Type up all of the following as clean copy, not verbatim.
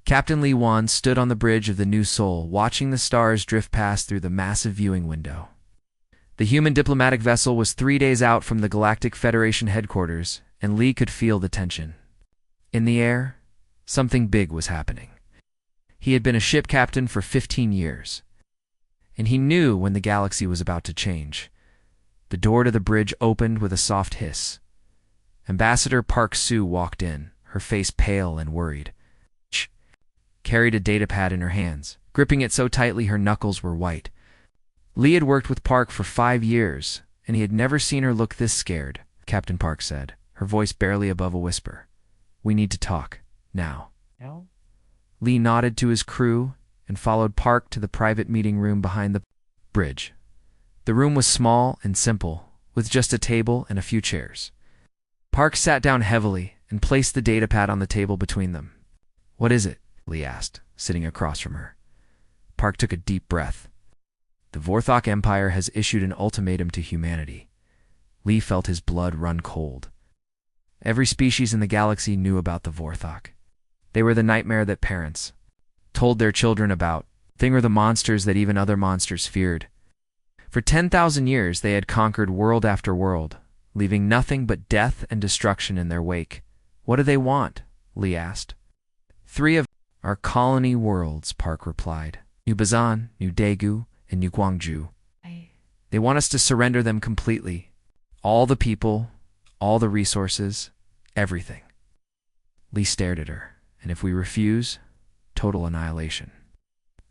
Captain Li Wan stood on the bridge of the New Seoul, watching the stars drift past through the massive viewing window. The human diplomatic vessel was 3 days out from the Galactic Federation headquarters, and Li could feel the tension. In the air, something big was happening. He had been a ship captain for 15 years, and he knew when the galaxy was about to change. The door to the bridge opened with a soft hiss. Ambassador Park Sue walked in, her face pale and worried. She carried a datapad in her hands, gripping it so tightly her knuckles were white. Lee had worked with Park for 5 years, and he had never seen her look this scared. Captain Park said, her voice barely above a whisper. "We need to talk, now." No? Lee nodded to his crew and followed Park to the private meeting room behind the bridge. The room was small and simple, with just a table and a few chairs. Park sat down heavily and placed the datapad on the table between them. "What is it?" Lee asked, sitting across from her. Park took a deep breath. "The Vorthok Empire has issued an ultimatum to humanity." Lee felt his blood run cold. Every species in the galaxy knew about the Vorthok. They were the nightmare that parents told their children about. They were the monsters that even other monsters feared. For 10,000 years they had conquered world after world, leaving nothing but death and destruction in their wake. "What do they want?" Lee asked. 3 of our colony worlds," Park replied. "New Bazan, New Daegu, and New Gwangju. They want us to surrender them completely. All the people, all the resources, everything." Lee stared at her. "And if we refuse, total annihilation.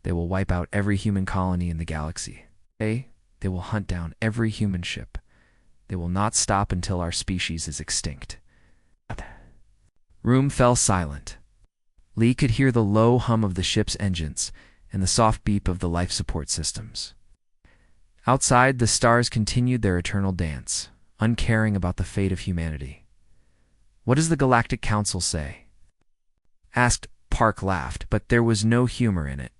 They will wipe out every human colony in the galaxy. They will hunt down every human ship. They will not stop until our species is extinct." Room fell silent. Lee could hear the low hum of the ship's engines and the soft beep of the life support systems. Outside, the stars continued their eternal dance, uncaring about the fate of humanity. "What does the Galactic Council say?" asked Park. Laughed, but there was no humor in it.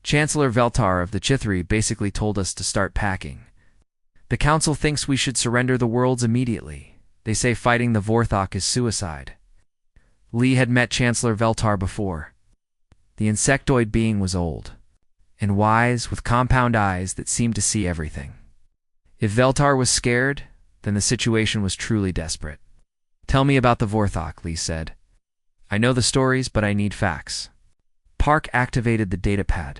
"Chancellor Veltar of the Chithri basically told us to start packing. The Council thinks we should surrender the worlds immediately. They say fighting the Vorthok is suicide." Lee had met Chancellor Veltar before. The insectoid being was old and wise, with compound eyes that seemed to see everything. If Veltar was scared, then the situation was truly desperate. "Tell me about the Vorthok," Lee said. "I know the stories, but I need facts." Park activated the datapad,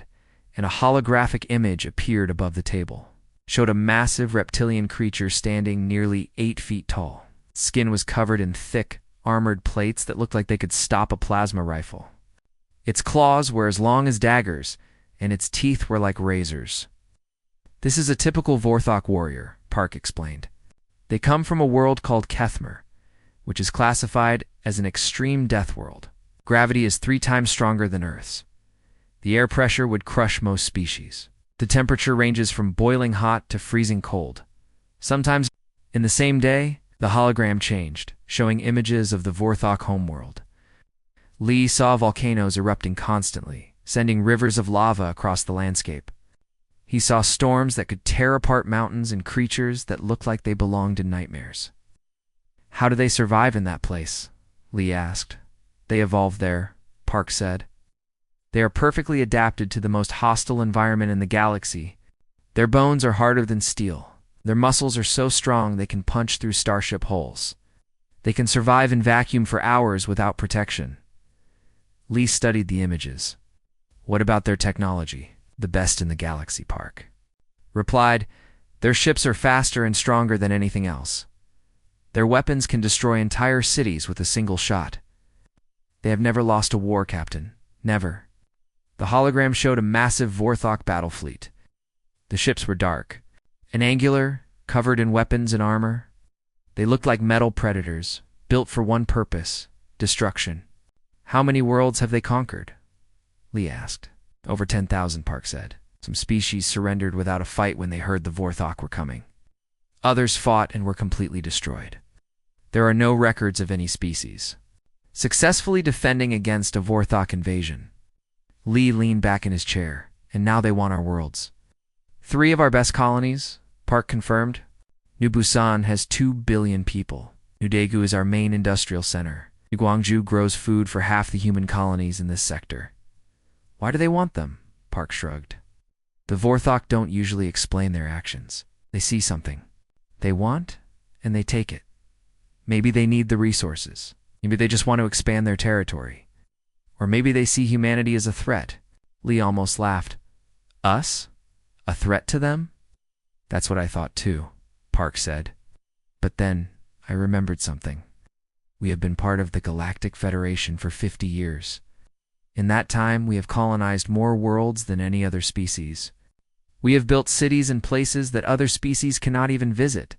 and a holographic image appeared above the table. Showed a massive reptilian creature standing nearly 8 feet tall. Skin was covered in thick, armored plates that looked like they could stop a plasma rifle. Its claws were as long as daggers, and its teeth were like razors. "This is a typical Vorthok warrior," Park explained. "They come from a world called Kethmer, which is classified as an extreme death world. Gravity is 3 times stronger than Earth's. The air pressure would crush most species. The temperature ranges from boiling hot to freezing cold. Sometimes, in the same day, the hologram changed, showing images of the Vorthok homeworld. Lee saw volcanoes erupting constantly, sending rivers of lava across the landscape. He saw storms that could tear apart mountains and creatures that looked like they belonged in nightmares. "How do they survive in that place?" Lee asked. "They evolved there," Park said. "They are perfectly adapted to the most hostile environment in the galaxy. Their bones are harder than steel. Their muscles are so strong they can punch through starship hulls. They can survive in vacuum for hours without protection." Lee studied the images. "What about their technology?" "The best in the galaxy," Park replied. "Their ships are faster and stronger than anything else. Their weapons can destroy entire cities with a single shot. They have never lost a war, Captain. Never." The hologram showed a massive Vorthok battle fleet. The ships were dark and angular, covered in weapons and armor. They looked like metal predators, built for one purpose: destruction. "How many worlds have they conquered?" Lee asked. "Over 10,000, Park said. Some species surrendered without a fight when they heard the Vorthok were coming. Others fought and were completely destroyed. There are no records of any species successfully defending against a Vorthok invasion." Lee leaned back in his chair. "And now they want our worlds." 3 of our best colonies," Park confirmed. "New Busan has 2 billion people. New Daegu is our main industrial center. Guangzhou grows food for half the human colonies in this sector. Why do they want them? Park shrugged. The Vorthok don't usually explain their actions. They see something they want, and they take it. Maybe they need the resources. Maybe they just want to expand their territory. Or maybe they see humanity as a threat. Lee almost laughed. Us? A threat to them? That's what I thought too, Park said. But then I remembered something. We have been part of the Galactic Federation for 50 years. In that time, we have colonized more worlds than any other species. We have built cities and places that other species cannot even visit.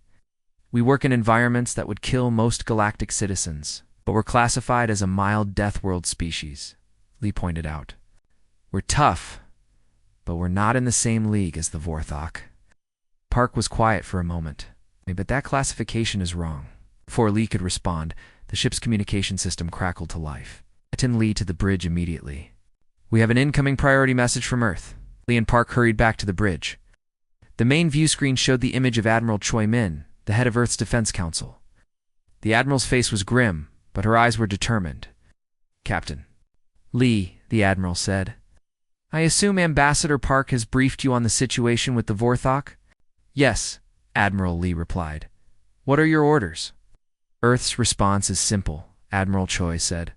We work in environments that would kill most galactic citizens, but we're classified as a mild Deathworld species, Lee pointed out. We're tough, but we're not in the same league as the Vorthok. Park was quiet for a moment. But that classification is wrong. Before Lee could respond, the ship's communication system crackled to life. Attend Lee to the bridge immediately. We have an incoming priority message from Earth. Lee and Park hurried back to the bridge. The main view screen showed the image of Admiral Choi Min, the head of Earth's Defense Council. The Admiral's face was grim, but her eyes were determined. Captain Lee, the Admiral said. I assume Ambassador Park has briefed you on the situation with the Vorthok? Yes, Admiral Lee replied. What are your orders? Earth's response is simple, Admiral Choi said.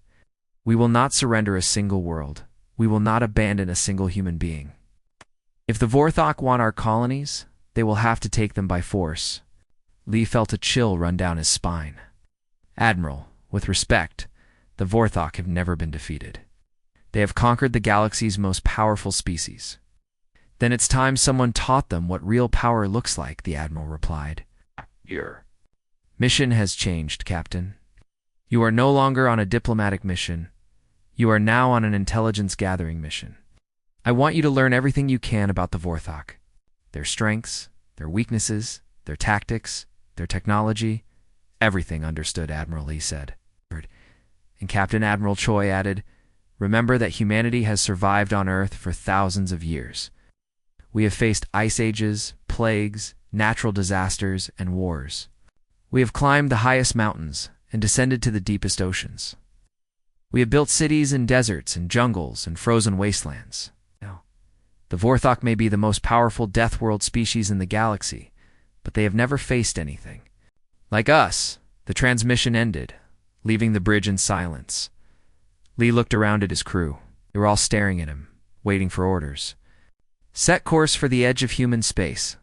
We will not surrender a single world. We will not abandon a single human being. If the Vorthok want our colonies, they will have to take them by force. Lee felt a chill run down his spine. Admiral, with respect, the Vorthok have never been defeated. They have conquered the galaxy's most powerful species. Then it's time someone taught them what real power looks like, the Admiral replied. Your mission has changed, Captain. You are no longer on a diplomatic mission. You are now on an intelligence-gathering mission. I want you to learn everything you can about the Vorthok. Their strengths, their weaknesses, their tactics, their technology. Everything, understood, Admiral Lee said. And Captain Admiral Choi added, remember that humanity has survived on Earth for thousands of years. We have faced ice ages, plagues, natural disasters, and wars. We have climbed the highest mountains and descended to the deepest oceans. We have built cities in deserts and jungles and frozen wastelands. Now, the Vorthok may be the most powerful Deathworld species in the galaxy, but they have never faced anything. Like us, the transmission ended, leaving the bridge in silence. Lee looked around at his crew. They were all staring at him, waiting for orders. Set course for the edge of human space,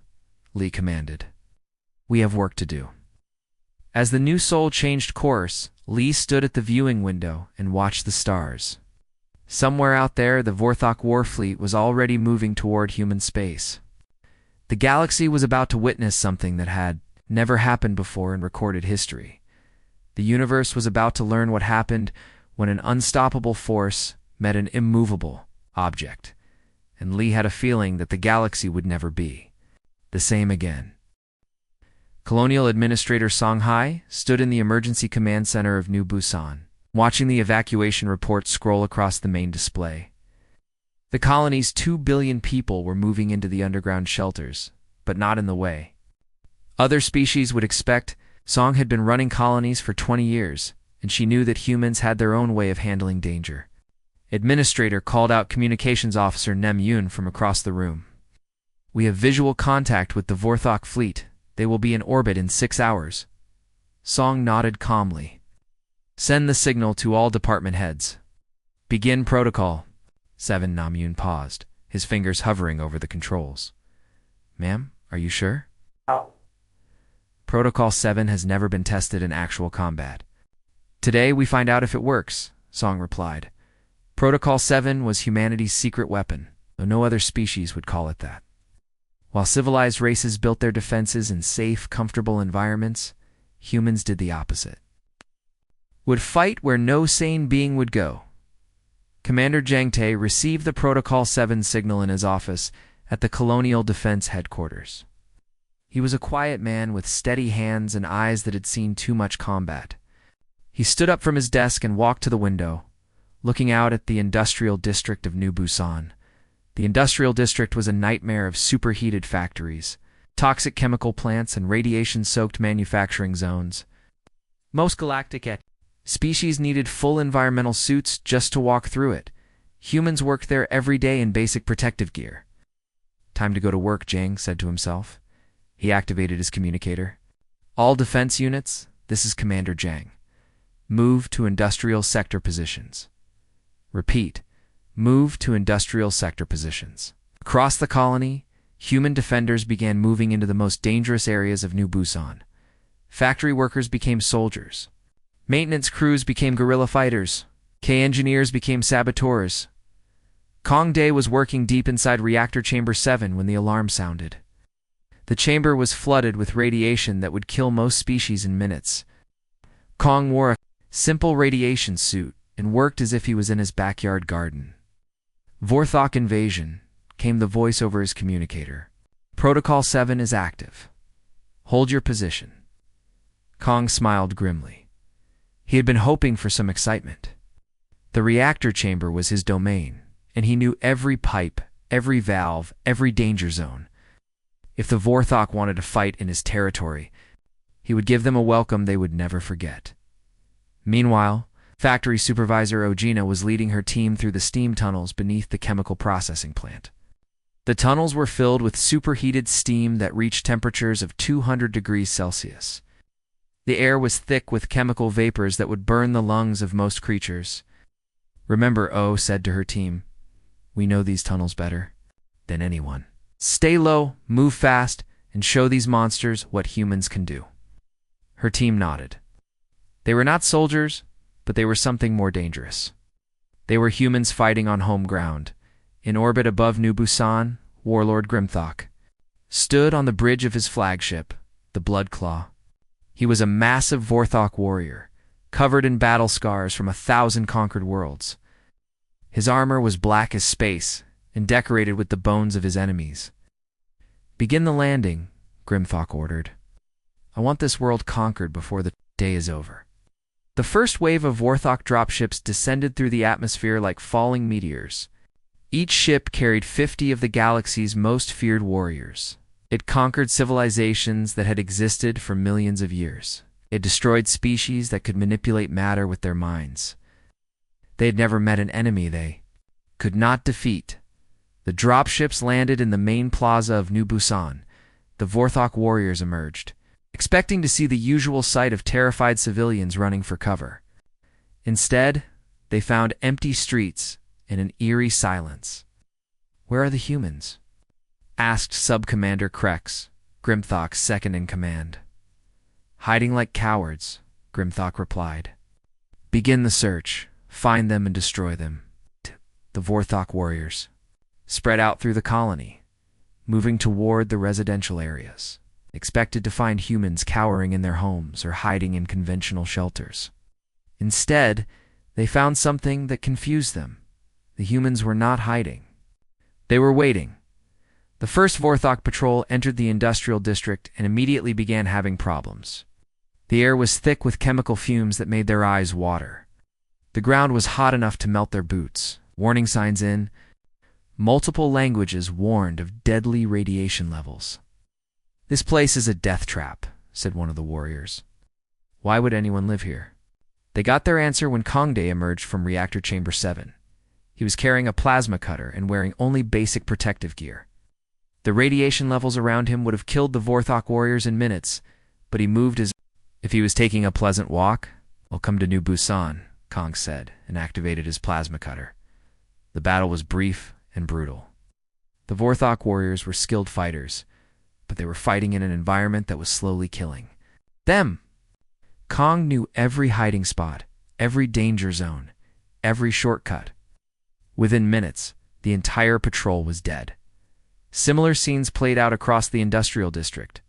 Lee commanded. We have work to do. As the new soul changed course, Lee stood at the viewing window and watched the stars. Somewhere out there, the Vorthok war fleet was already moving toward human space. The galaxy was about to witness something that had never happened before in recorded history. The universe was about to learn what happened when an unstoppable force met an immovable object, and Lee had a feeling that the galaxy would never be the same again. Colonial Administrator Songhai stood in the Emergency Command Center of New Busan, watching the evacuation report scroll across the main display. The colony's 2 billion people were moving into the underground shelters, but not in the way other species would expect. Song had been running colonies for 20 years, and she knew that humans had their own way of handling danger. Administrator called out Communications Officer Nem Yoon from across the room. We have visual contact with the Vorthok fleet. They will be in orbit in 6 hours. Song nodded calmly. Send the signal to all department heads. Begin protocol. 7 Nam Yoon paused, his fingers hovering over the controls. Ma'am, are you sure? Protocol 7 has never been tested in actual combat. Today we find out if it works, Song replied. Protocol 7 was humanity's secret weapon, though no other species would call it that. While civilized races built their defenses in safe, comfortable environments, humans did the opposite. Would fight where no sane being would go. Commander Jiang Tae received the Protocol 7 signal in his office at the Colonial Defense Headquarters. He was a quiet man with steady hands and eyes that had seen too much combat. He stood up from his desk and walked to the window, looking out at the industrial district of New Busan. The industrial district was a nightmare of superheated factories, toxic chemical plants, and radiation-soaked manufacturing zones. Most galactic Species needed full environmental suits just to walk through it. Humans worked there every day in basic protective gear. Time to go to work, Jang said to himself. He activated his communicator. All defense units, this is Commander Jang. Move to industrial sector positions. Repeat, move to industrial sector positions. Across the colony, human defenders began moving into the most dangerous areas of New Busan. Factory workers became soldiers. Maintenance crews became guerrilla fighters. K-engineers became saboteurs. Kong Dae was working deep inside Reactor Chamber 7 when the alarm sounded. The chamber was flooded with radiation that would kill most species in minutes. Kong wore a simple radiation suit and worked as if he was in his backyard garden. Vorthok invasion, came the voice over his communicator. Protocol 7 is active. Hold your position. Kong smiled grimly. He had been hoping for some excitement. The reactor chamber was his domain, and he knew every pipe, every valve, every danger zone. If the Vorthok wanted to fight in his territory, he would give them a welcome they would never forget. Meanwhile, factory supervisor Ojina was leading her team through the steam tunnels beneath the chemical processing plant. The tunnels were filled with superheated steam that reached temperatures of 200 degrees Celsius. The air was thick with chemical vapors that would burn the lungs of most creatures. Remember, O said to her team, we know these tunnels better than anyone. Stay low, move fast, and show these monsters what humans can do. Her team nodded. They were not soldiers, but they were something more dangerous. They were humans fighting on home ground. In orbit above New Busan, Warlord Grimthok stood on the bridge of his flagship, the Bloodclaw. He was a massive Vorthok warrior, covered in battle scars from 1,000 conquered worlds. His armor was black as space and decorated with the bones of his enemies. Begin the landing, Grimthok ordered. I want this world conquered before the day is over. The first wave of Vorthok dropships descended through the atmosphere like falling meteors. Each ship carried 50 of the galaxy's most feared warriors. It conquered civilizations that had existed for millions of years. It destroyed species that could manipulate matter with their minds. They had never met an enemy they could not defeat. The dropships landed in the main plaza of New Busan. The Vorthok warriors emerged, expecting to see the usual sight of terrified civilians running for cover. Instead, they found empty streets and an eerie silence. Where are the humans? Asked Sub-Commander Krex, Grimthok's second-in-command. Hiding like cowards, Grimthok replied. Begin the search. Find them and destroy them. The Vorthok warriors spread out through the colony, moving toward the residential areas, expected to find humans cowering in their homes or hiding in conventional shelters. Instead, they found something that confused them. The humans were not hiding. They were waiting. The first Vorthok patrol entered the industrial district and immediately began having problems. The air was thick with chemical fumes that made their eyes water. The ground was hot enough to melt their boots. Warning signs in. Multiple languages warned of deadly radiation levels. This place is a death trap, said one of the warriors. Why would anyone live here? They got their answer when Kong Dae emerged from Reactor Chamber 7. He was carrying a plasma cutter and wearing only basic protective gear. The radiation levels around him would have killed the Vorthok warriors in minutes, but he moved as if he was taking a pleasant walk. Welcome to New Busan, Kong said, and activated his plasma cutter. The battle was brief and brutal. The Vorthok warriors were skilled fighters, but they were fighting in an environment that was slowly killing them. Kong knew every hiding spot, every danger zone, every shortcut. Within minutes, the entire patrol was dead. Similar scenes played out across the industrial district.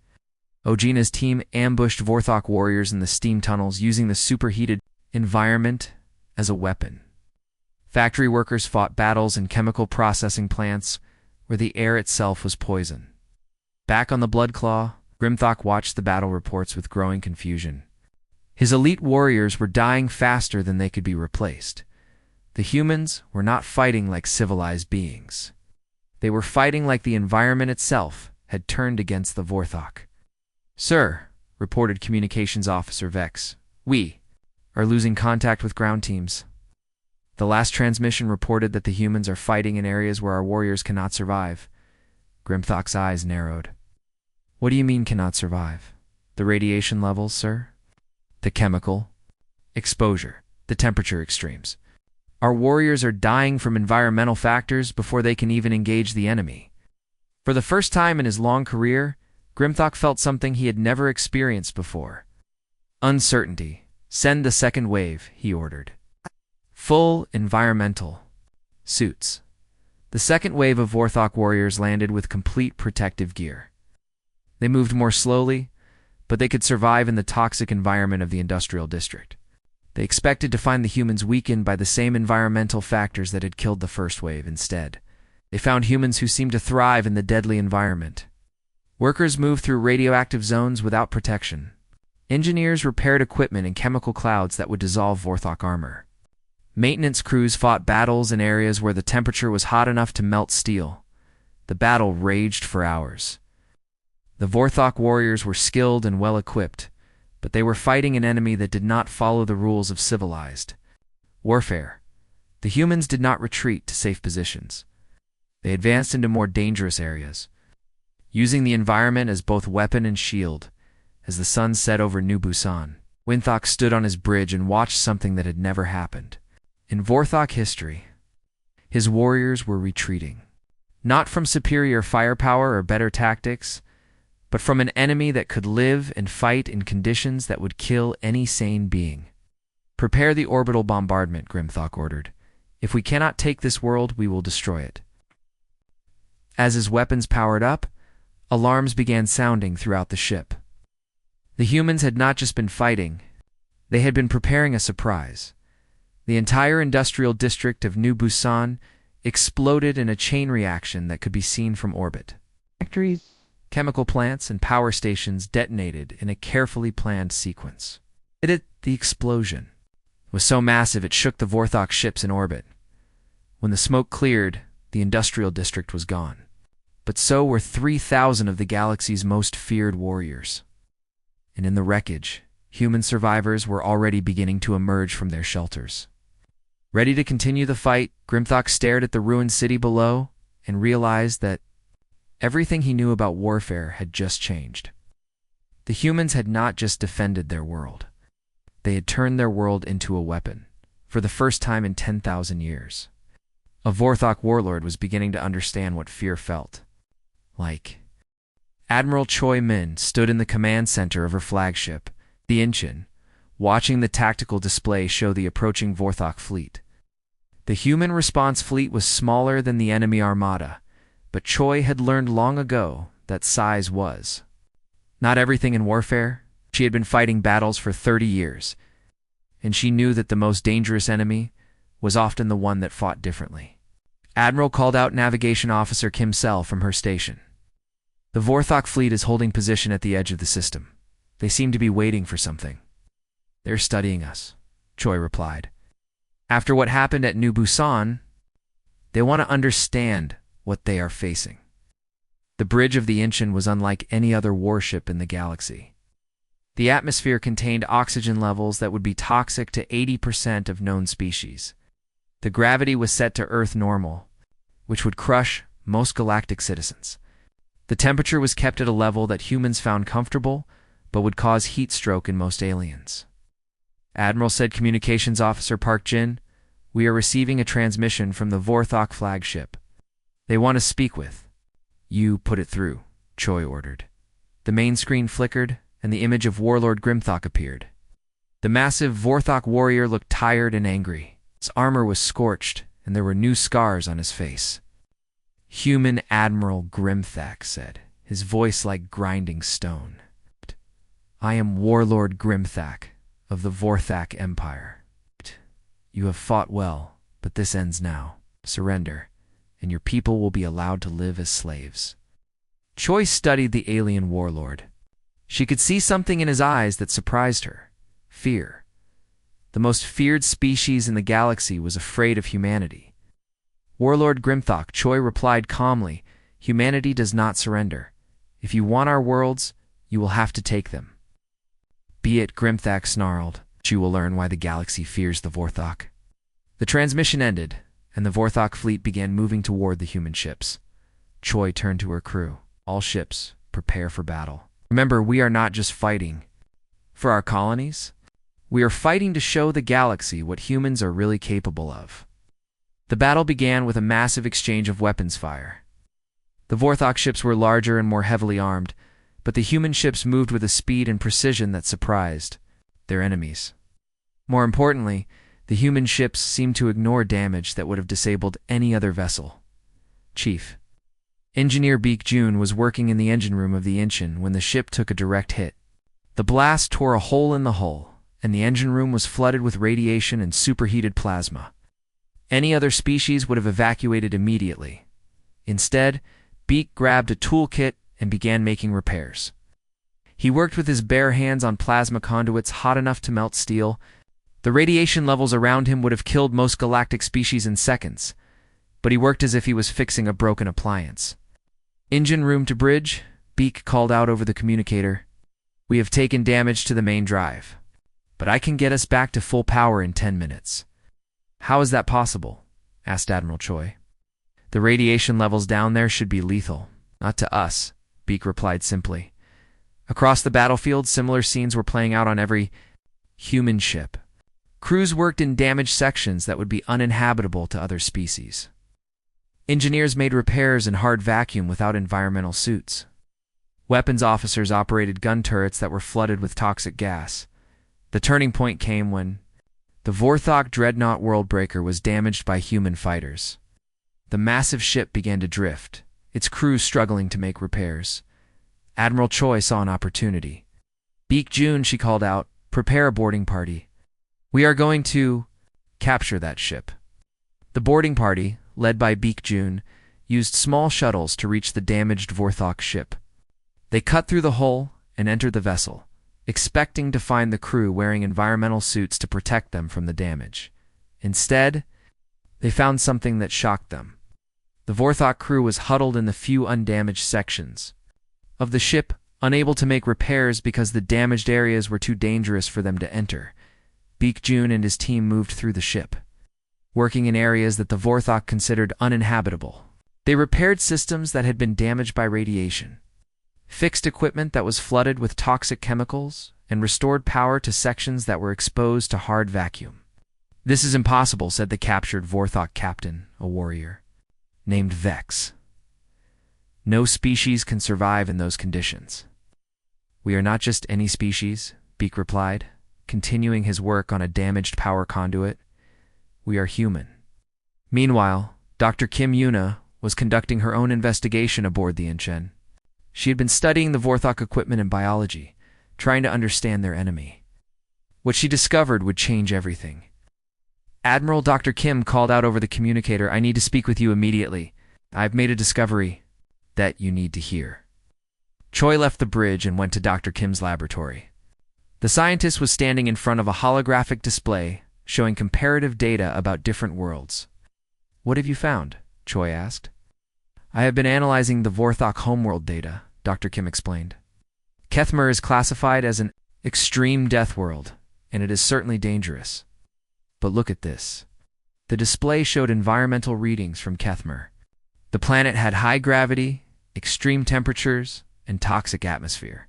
Ojina's team ambushed Vorthok warriors in the steam tunnels using the superheated environment as a weapon. Factory workers fought battles in chemical processing plants where the air itself was poison. Back on the Bloodclaw, Grimthok watched the battle reports with growing confusion. His elite warriors were dying faster than they could be replaced. The humans were not fighting like civilized beings. They were fighting like the environment itself had turned against the Vorthok. Sir, reported Communications Officer Vex, we are losing contact with ground teams. The last transmission reported that the humans are fighting in areas where our warriors cannot survive. Grimthok's eyes narrowed. What do you mean cannot survive? The radiation levels, sir? The chemical exposure, the temperature extremes. Our warriors are dying from environmental factors before they can even engage the enemy. For the first time in his long career, Grimthok felt something he had never experienced before. Uncertainty. Send the second wave, he ordered. Full environmental suits. The second wave of Vorthok warriors landed with complete protective gear. They moved more slowly, but they could survive in the toxic environment of the industrial district. They expected to find the humans weakened by the same environmental factors that had killed the first wave instead. They found humans who seemed to thrive in the deadly environment. Workers moved through radioactive zones without protection. Engineers repaired equipment in chemical clouds that would dissolve Vorthok armor. Maintenance crews fought battles in areas where the temperature was hot enough to melt steel. The battle raged for hours. The Vorthok warriors were skilled and well-equipped, but they were fighting an enemy that did not follow the rules of civilized warfare. The humans did not retreat to safe positions. They advanced into more dangerous areas, using the environment as both weapon and shield. As the sun set over New Busan, Grimthok stood on his bridge and watched something that had never happened. In Vorthok history, his warriors were retreating, not from superior firepower or better tactics, but from an enemy that could live and fight in conditions that would kill any sane being. Prepare the orbital bombardment, Grimthok ordered. If we cannot take this world, we will destroy it. As his weapons powered up, alarms began sounding throughout the ship. The humans had not just been fighting, they had been preparing a surprise. The entire industrial district of New Busan exploded in a chain reaction that could be seen from orbit. Factories, chemical plants, and power stations detonated in a carefully planned sequence. The explosion was so massive it shook the Vorthok ships in orbit. When the smoke cleared, the industrial district was gone. But so were 3,000 of the galaxy's most feared warriors. And in the wreckage, human survivors were already beginning to emerge from their shelters. Ready to continue the fight, Grimthok stared at the ruined city below and realized that everything he knew about warfare had just changed. The humans had not just defended their world. They had turned their world into a weapon, for the first time in 10,000 years. A Vorthok warlord was beginning to understand what fear felt like. Admiral Choi Min stood in the command center of her flagship, the Incheon, watching the tactical display show the approaching Vorthok fleet. The human response fleet was smaller than the enemy armada, but Choi had learned long ago that size was not everything in warfare. She had been fighting battles for 30 years, and she knew that the most dangerous enemy was often the one that fought differently. Admiral called out Navigation Officer Kim Sel from her station. The Vorthok fleet is holding position at the edge of the system. They seem to be waiting for something. They're studying us, Choi replied. After what happened at New Busan, they want to understand what they are facing. The bridge of the Incheon was unlike any other warship in the galaxy. The atmosphere contained oxygen levels that would be toxic to 80% of known species. The gravity was set to Earth normal, which would crush most galactic citizens. The temperature was kept at a level that humans found comfortable, but would cause heat stroke in most aliens. Admiral said Communications Officer Park Jin, "We are receiving a transmission from the Vorthok flagship. They want to speak with." "You put it through," Choi ordered. The main screen flickered, and the image of Warlord Grimthok appeared. The massive Vorthok warrior looked tired and angry. His armor was scorched, and there were new scars on his face. "Human Admiral Grimthak said, his voice like grinding stone. "I am Warlord Grimthak of the Vorthak Empire. You have fought well, but this ends now. Surrender, and your people will be allowed to live as slaves." Choi studied the alien warlord. She could see something in his eyes that surprised her. Fear. The most feared species in the galaxy was afraid of humanity. "Warlord Grimthok," Choi replied calmly, "humanity does not surrender. If you want our worlds, you will have to take them." "Be it," Grimthak snarled. You will learn why the galaxy fears the Vorthok. The transmission ended, and the Vorthok fleet began moving toward the human ships. Choi turned to her crew. All ships, prepare for battle. Remember, we are not just fighting for our colonies. We are fighting to show the galaxy what humans are really capable of. The battle began with a massive exchange of weapons fire. The Vorthok ships were larger and more heavily armed, but the human ships moved with a speed and precision that surprised their enemies. More importantly, the human ships seemed to ignore damage that would have disabled any other vessel. Chief Engineer Beek Jun was working in the engine room of the Incheon when the ship took a direct hit. The blast tore a hole in the hull, and the engine room was flooded with radiation and superheated plasma. Any other species would have evacuated immediately. Instead, Beek grabbed a toolkit and began making repairs. He worked with his bare hands on plasma conduits hot enough to melt steel. The radiation levels around him would have killed most galactic species in seconds, but he worked as if he was fixing a broken appliance. Engine room to bridge, Beek called out over the communicator. We have taken damage to the main drive, but I can get us back to full power in 10 minutes. How is that possible? Asked Admiral Choi. The radiation levels down there should be lethal. Not to us, Beek replied simply. Across the battlefield, similar scenes were playing out on every human ship. Crews worked in damaged sections that would be uninhabitable to other species. Engineers made repairs in hard vacuum without environmental suits. Weapons officers operated gun turrets that were flooded with toxic gas. The turning point came when the Vorthok dreadnought Worldbreaker was damaged by human fighters. The massive ship began to drift, its crew struggling to make repairs. Admiral Choi saw an opportunity. Beek Jun, she called out, prepare a boarding party. We are going to capture that ship. The boarding party, led by Beek Jun, used small shuttles to reach the damaged Vorthok ship. They cut through the hull and entered the vessel, expecting to find the crew wearing environmental suits to protect them from the damage. Instead, they found something that shocked them. The Vorthok crew was huddled in the few undamaged sections of the ship, unable to make repairs because the damaged areas were too dangerous for them to enter. Beek Jun and his team moved through the ship, working in areas that the Vorthok considered uninhabitable. They repaired systems that had been damaged by radiation, fixed equipment that was flooded with toxic chemicals, and restored power to sections that were exposed to hard vacuum. This is impossible, said the captured Vorthok captain, a warrior named Vex. No species can survive in those conditions. We are not just any species, Beek replied, continuing his work on a damaged power conduit. We are human. Meanwhile, Dr. Kim Yuna was conducting her own investigation aboard the Incheon. She had been studying the Vorthok equipment and biology, trying to understand their enemy. What she discovered would change everything. Admiral Dr. Kim called out over the communicator, I need to speak with you immediately. I've made a discovery that you need to hear. Choi left the bridge and went to Dr. Kim's laboratory. The scientist was standing in front of a holographic display showing comparative data about different worlds. What have you found? Choi asked. I have been analyzing the Vorthok homeworld data, Dr. Kim explained. Kethmer is classified as an extreme death world, and it is certainly dangerous. But look at this. The display showed environmental readings from Kethmer. The planet had high gravity, extreme temperatures, and toxic atmosphere,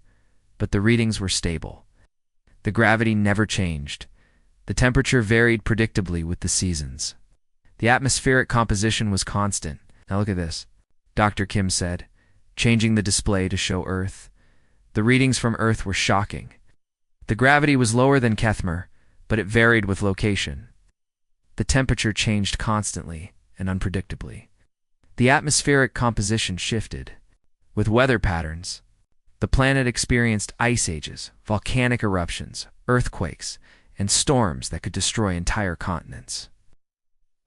but the readings were stable. The gravity never changed. The temperature varied predictably with the seasons. The atmospheric composition was constant. Now look at this, Dr. Kim said, changing the display to show Earth. The readings from Earth were shocking. The gravity was lower than Kethmer, but it varied with location. The temperature changed constantly and unpredictably. The atmospheric composition shifted. With weather patterns, the planet experienced ice ages, volcanic eruptions, earthquakes, and storms that could destroy entire continents.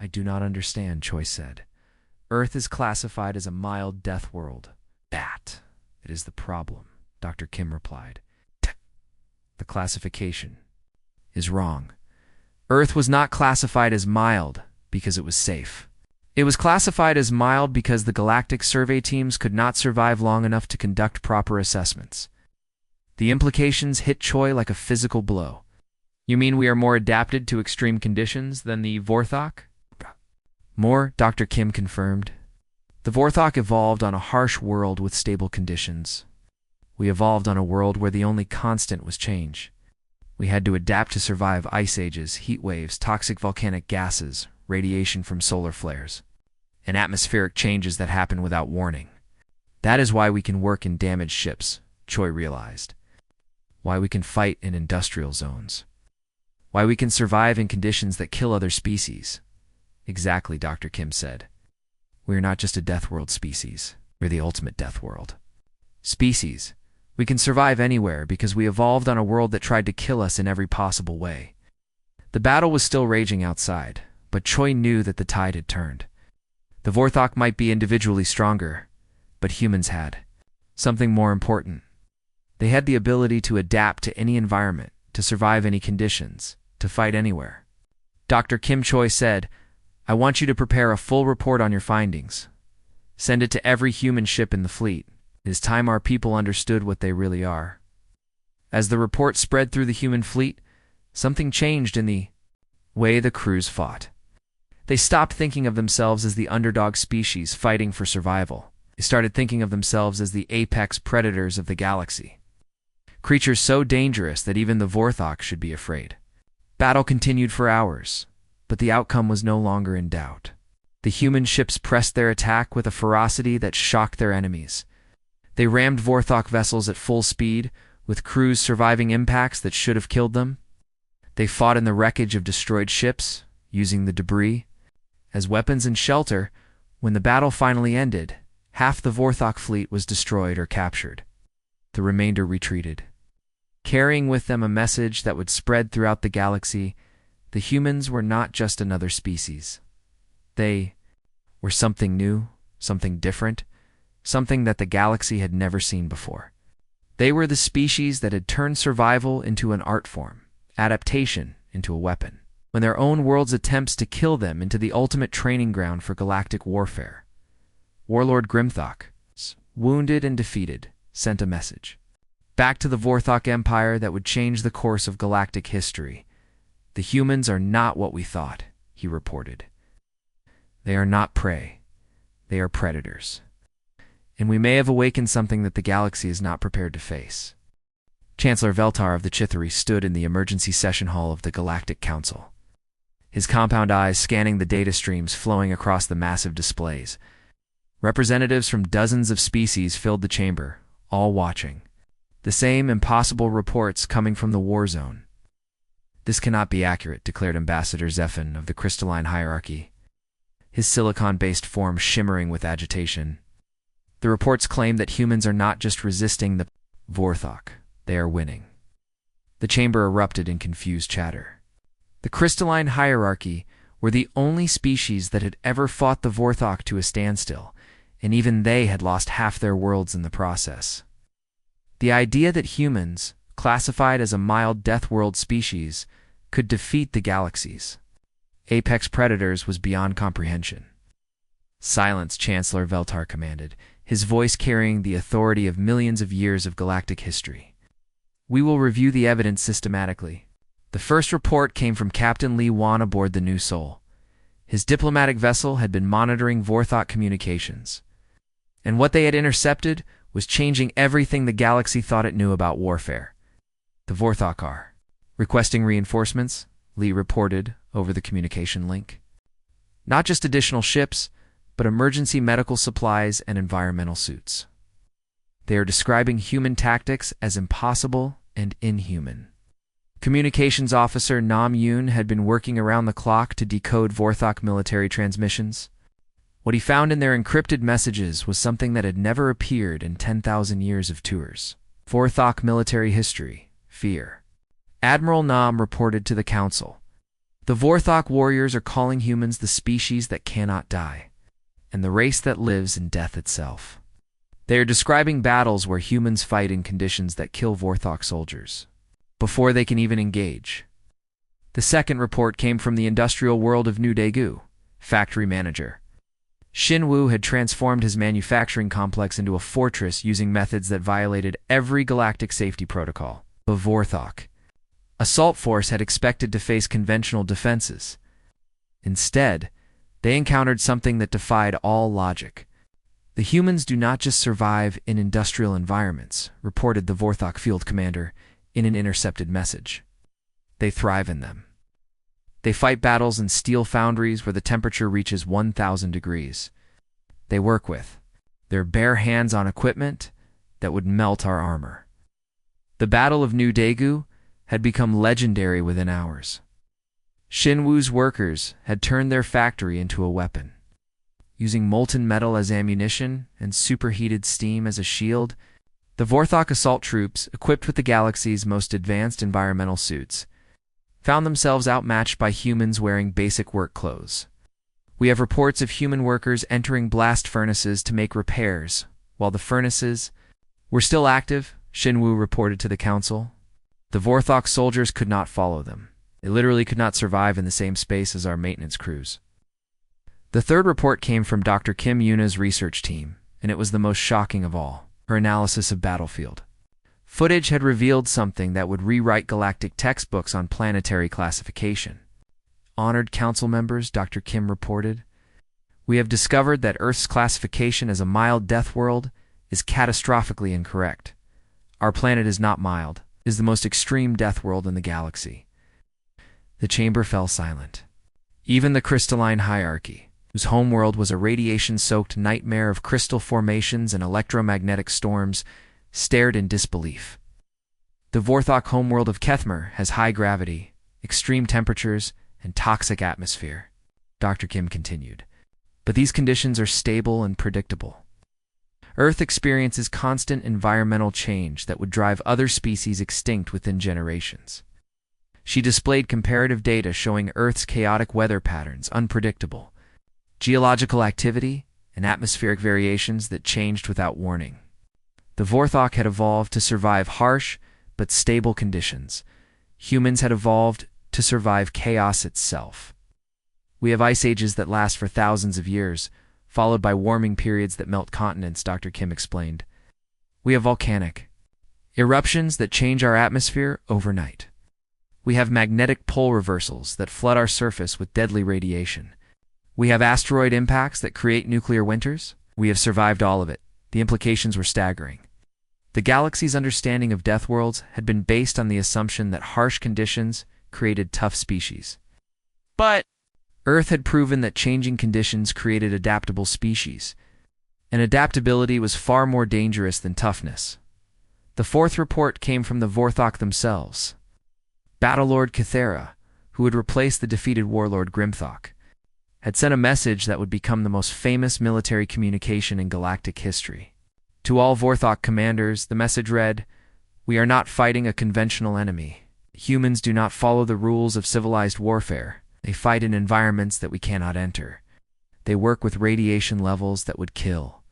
I do not understand, Choi said. Earth is classified as a mild death world. That is the problem, Dr. Kim replied. The classification is wrong. Earth was not classified as mild because it was safe. It was classified as mild because the galactic survey teams could not survive long enough to conduct proper assessments. The implications hit Choi like a physical blow. You mean we are more adapted to extreme conditions than the Vorthok? More, Dr. Kim confirmed. The Vorthok evolved on a harsh world with stable conditions. We evolved on a world where the only constant was change. We had to adapt to survive ice ages, heat waves, toxic volcanic gases, radiation from solar flares, and atmospheric changes that happen without warning. That is why we can work in damaged ships, Choi realized. Why we can fight in industrial zones. Why we can survive in conditions that kill other species. Exactly, Dr. Kim said. We are not just a Deathworld species. We're the ultimate Deathworld. Species. We can survive anywhere because we evolved on a world that tried to kill us in every possible way. The battle was still raging outside, but Choi knew that the tide had turned. The Vorthok might be individually stronger, but humans had something more important. They had the ability to adapt to any environment, to survive any conditions, to fight anywhere. Dr. Kim Choi said, I want you to prepare a full report on your findings. Send it to every human ship in the fleet. It is time our people understood what they really are. As the report spread through the human fleet, something changed in the way the crews fought. They stopped thinking of themselves as the underdog species fighting for survival. They started thinking of themselves as the apex predators of the galaxy. Creatures so dangerous that even the Vorthok should be afraid. Battle continued for hours, but the outcome was no longer in doubt. The human ships pressed their attack with a ferocity that shocked their enemies. They rammed Vorthok vessels at full speed, with crews surviving impacts that should have killed them. They fought in the wreckage of destroyed ships, using the debris as weapons and shelter. When the battle finally ended, half the Vorthok fleet was destroyed or captured. The remainder retreated, carrying with them a message that would spread throughout the galaxy. The humans were not just another species. They were something new, something different, something that the galaxy had never seen before. They were the species that had turned survival into an art form, adaptation into a weapon, when their own world's attempts to kill them into the ultimate training ground for galactic warfare. Warlord Grimthok, wounded and defeated, sent a message back to the Vorthok Empire that would change the course of galactic history. The humans are not what we thought, he reported. They are not prey. They are predators. And we may have awakened something that the galaxy is not prepared to face. Chancellor Veltar of the Chithari stood in the emergency session hall of the Galactic Council, his compound eyes scanning the data streams flowing across the massive displays. Representatives from dozens of species filled the chamber, all watching. The same impossible reports coming from the war zone. This cannot be accurate, declared Ambassador Zephin of the Crystalline Hierarchy, his silicon-based form shimmering with agitation. The reports claim that humans are not just resisting the Vorthok, they are winning. The chamber erupted in confused chatter. The Crystalline Hierarchy were the only species that had ever fought the Vorthok to a standstill, and even they had lost half their worlds in the process. The idea that humans, classified as a mild Deathworld species, could defeat the galaxy's apex predators was beyond comprehension. Silence, Chancellor Veltar commanded, his voice carrying the authority of millions of years of galactic history. We will review the evidence systematically. The first report came from Captain Li Wan aboard the New Soul. His diplomatic vessel had been monitoring Vorthok communications, and what they had intercepted was changing everything the galaxy thought it knew about warfare. The Vorthok are requesting reinforcements, Li reported over the communication link. Not just additional ships, but emergency medical supplies and environmental suits. They are describing human tactics as impossible and inhuman. Communications Officer Nam Yoon had been working around the clock to decode Vorthok military transmissions. What he found in their encrypted messages was something that had never appeared in 10,000 years of tours. Vorthok military history, fear. Admiral Nam reported to the Council. The Vorthok warriors are calling humans the species that cannot die, and the race that lives in death itself. They are describing battles where humans fight in conditions that kill Vorthok soldiers before they can even engage. The second report came from the industrial world of New Daegu, factory manager. Shin Wu had transformed his manufacturing complex into a fortress using methods that violated every galactic safety protocol. The Vorthok Assault Force had expected to face conventional defenses. Instead, they encountered something that defied all logic. The humans do not just survive in industrial environments, reported the Vorthok field commander in an intercepted message. They thrive in them. They fight battles in steel foundries where the temperature reaches 1,000 degrees. They work with their bare hands on equipment that would melt our armor. The Battle of New Daegu had become legendary within hours. Shinwu's workers had turned their factory into a weapon. Using molten metal as ammunition and superheated steam as a shield, the Vorthok assault troops, equipped with the galaxy's most advanced environmental suits, found themselves outmatched by humans wearing basic work clothes. We have reports of human workers entering blast furnaces to make repairs. While the furnaces were still active, Shinwu reported to the council, the Vorthok soldiers could not follow them. They literally could not survive in the same space as our maintenance crews. The third report came from Dr. Kim Yuna's research team, and it was the most shocking of all, her analysis of Battlefield. Footage had revealed something that would rewrite galactic textbooks on planetary classification. Honored council members, Dr. Kim reported, we have discovered that Earth's classification as a mild death world is catastrophically incorrect. Our planet is not mild, it is the most extreme death world in the galaxy. The chamber fell silent. Even the crystalline hierarchy, whose homeworld was a radiation-soaked nightmare of crystal formations and electromagnetic storms, stared in disbelief. The Vorthok homeworld of Kethmer has high gravity, extreme temperatures, and toxic atmosphere, Dr. Kim continued. But these conditions are stable and predictable. Earth experiences constant environmental change that would drive other species extinct within generations. She displayed comparative data showing Earth's chaotic weather patterns, unpredictable geological activity, and atmospheric variations that changed without warning. The Vorthok had evolved to survive harsh but stable conditions. Humans had evolved to survive chaos itself. We have ice ages that last for thousands of years, followed by warming periods that melt continents, Dr. Kim explained. We have volcanic eruptions that change our atmosphere overnight. We have magnetic pole reversals that flood our surface with deadly radiation. We have asteroid impacts that create nuclear winters. We have survived all of it. The implications were staggering. The galaxy's understanding of death worlds had been based on the assumption that harsh conditions created tough species. But Earth had proven that changing conditions created adaptable species, and adaptability was far more dangerous than toughness. The fourth report came from the Vorthok themselves. Battlelord Kythera, who had replaced the defeated warlord Grimthok, had sent a message that would become the most famous military communication in galactic history. To all Vorthok commanders, the message read, "We are not fighting a conventional enemy. Humans do not follow the rules of civilized warfare. They fight in environments that we cannot enter. They work with radiation levels that would kill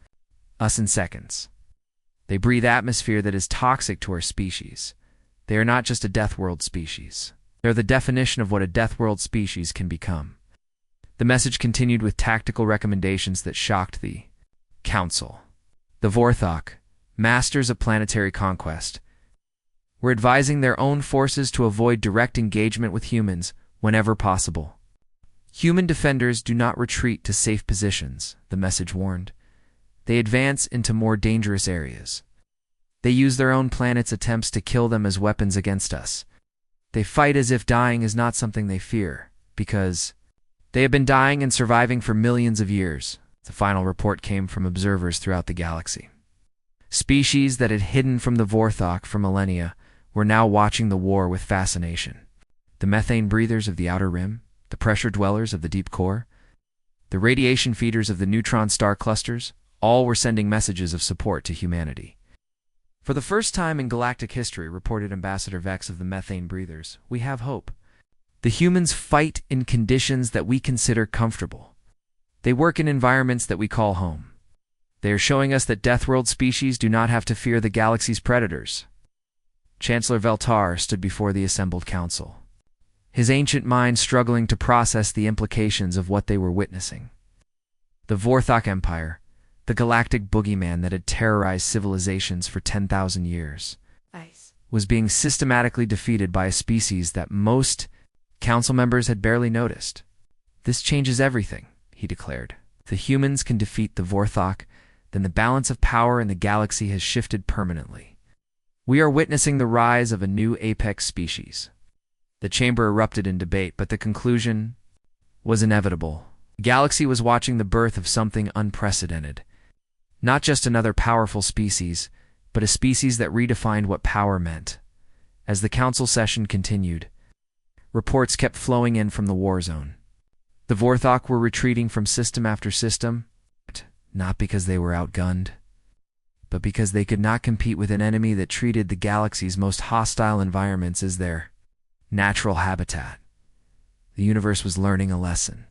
us in seconds. They breathe atmosphere that is toxic to our species. They are not just a death world species. They're the definition of what a death world species can become." The message continued with tactical recommendations that shocked the Council. The Vorthok, masters of planetary conquest, were advising their own forces to avoid direct engagement with humans whenever possible. Human defenders do not retreat to safe positions, the message warned. They advance into more dangerous areas. They use their own planet's attempts to kill them as weapons against us. They fight as if dying is not something they fear, because they have been dying and surviving for millions of years. The final report came from observers throughout the galaxy. Species that had hidden from the Vorthok for millennia were now watching the war with fascination. The methane breathers of the outer rim, the pressure dwellers of the deep core, the radiation feeders of the neutron star clusters, all were sending messages of support to humanity. For the first time in galactic history, reported Ambassador Vex of the methane breathers, we have hope. The humans fight in conditions that we consider comfortable. They work in environments that we call home. They are showing us that Deathworld species do not have to fear the galaxy's predators. Chancellor Veltar stood before the assembled council, his ancient mind struggling to process the implications of what they were witnessing. The Vorthok Empire, the galactic boogeyman that had terrorized civilizations for 10,000 years, was being systematically defeated by a species that most council members had barely noticed. "This changes everything," he declared. "If the humans can defeat the Vorthok, then the balance of power in the galaxy has shifted permanently. We are witnessing the rise of a new apex species." The chamber erupted in debate, but the conclusion was inevitable. The galaxy was watching the birth of something unprecedented. Not just another powerful species, but a species that redefined what power meant. As the council session continued, reports kept flowing in from the war zone. The Vorthok were retreating from system after system, not because they were outgunned, but because they could not compete with an enemy that treated the galaxy's most hostile environments as their natural habitat. The universe was learning a lesson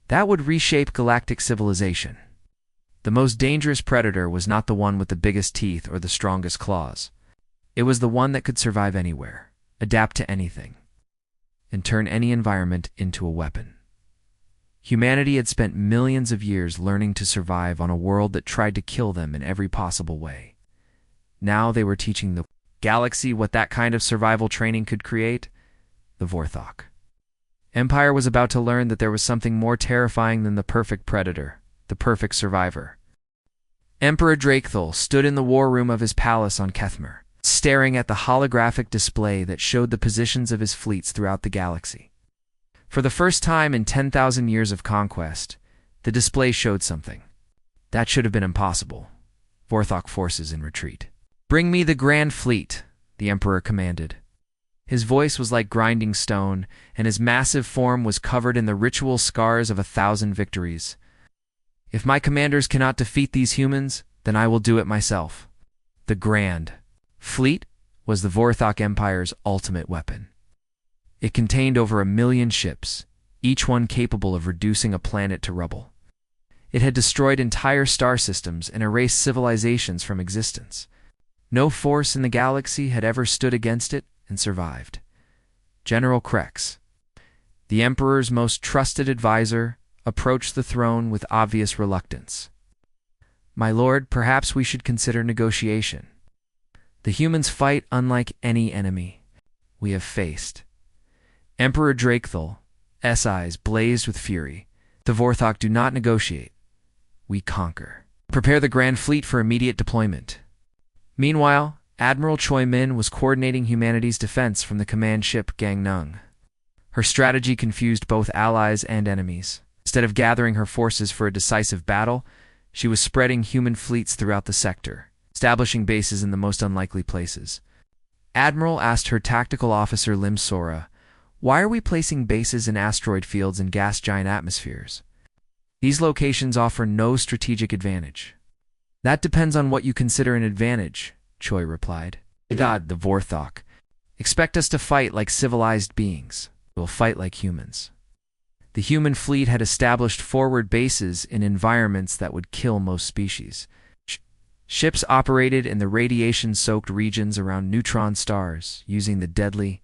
that would reshape galactic civilization. The most dangerous predator was not the one with the biggest teeth or the strongest claws. It was the one that could survive anywhere, adapt to anything, and turn any environment into a weapon. Humanity had spent millions of years learning to survive on a world that tried to kill them in every possible way. Now they were teaching the galaxy what that kind of survival training could create: the Vorthok. Empire was about to learn that there was something more terrifying than the perfect predator, the perfect survivor. Emperor Drakethul stood in the war room of his palace on Kethmer, staring at the holographic display that showed the positions of his fleets throughout the galaxy. For the first time in 10,000 years of conquest, the display showed something that should have been impossible: Vorthok forces in retreat. "Bring me the Grand Fleet," the Emperor commanded. His voice was like grinding stone, and his massive form was covered in the ritual scars of 1,000 victories. "If my commanders cannot defeat these humans, then I will do it myself." The Grand Fleet was the Vorthok Empire's ultimate weapon. It contained over 1,000,000 ships, each one capable of reducing a planet to rubble. It had destroyed entire star systems and erased civilizations from existence. No force in the galaxy had ever stood against it and survived. General Krex, the Emperor's most trusted advisor, approached the throne with obvious reluctance. "My lord, perhaps we should consider negotiation. The humans fight unlike any enemy we have faced." Emperor Drakethul's eyes blazed with fury. "The Vorthok do not negotiate. We conquer. Prepare the Grand Fleet for immediate deployment." Meanwhile, Admiral Choi Min was coordinating humanity's defense from the command ship Gangnung. Her strategy confused both allies and enemies. Instead of gathering her forces for a decisive battle, she was spreading human fleets throughout the sector, establishing bases in the most unlikely places. Admiral asked her tactical officer Lim Sora, "Why are we placing bases in asteroid fields and gas giant atmospheres? These locations offer no strategic advantage." "That depends on what you consider an advantage," Choi replied. "God, the Vorthok expect us to fight like civilized beings. We'll fight like humans." The human fleet had established forward bases in environments that would kill most species. Ships operated in the radiation-soaked regions around neutron stars, using the deadly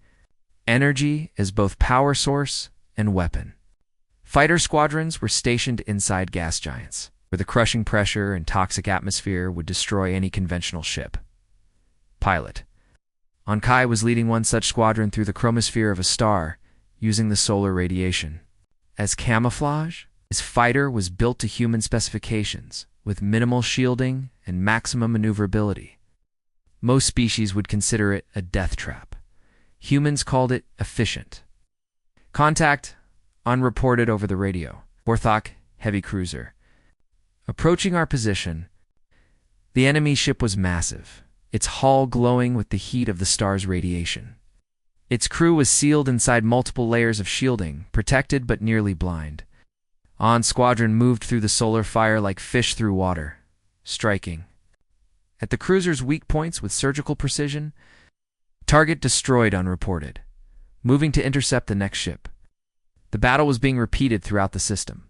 energy as both power source and weapon. Fighter squadrons were stationed inside gas giants, where the crushing pressure and toxic atmosphere would destroy any conventional ship. Pilot Ankai was leading one such squadron through the chromosphere of a star, using the solar radiation. As camouflage, his fighter was built to human specifications, with minimal shielding and maximum maneuverability. Most species would consider it a death trap. Humans called it efficient. "Contact unreported over the radio. Vorthok heavy cruiser. Approaching our position." The enemy ship was massive, its hull glowing with the heat of the star's radiation. Its crew was sealed inside multiple layers of shielding, protected but nearly blind. On's squadron moved through the solar fire like fish through water, striking at the cruiser's weak points with surgical precision. Target destroyed unreported, moving to intercept the next ship. The battle was being repeated throughout the system.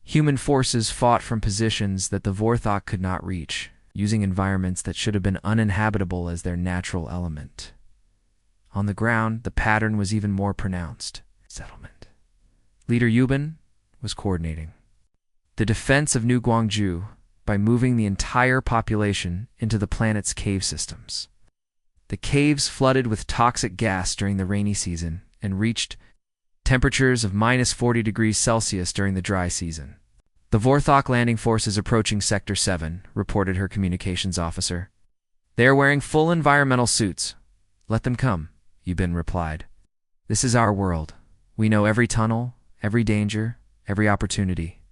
Human forces fought from positions that the Vorthok could not reach, using environments that should have been uninhabitable as their natural element. On the ground, the pattern was even more pronounced. Settlement. Leader Yuban was coordinating the defense of New Gwangju by moving the entire population into the planet's cave systems. The caves flooded with toxic gas during the rainy season and reached temperatures of -40 degrees Celsius during the dry season. The Vorthok landing force is approaching Sector 7, reported her communications officer. They are wearing full environmental suits. Let them come, Yubin replied. This is our world. We know every tunnel, every danger, every opportunity.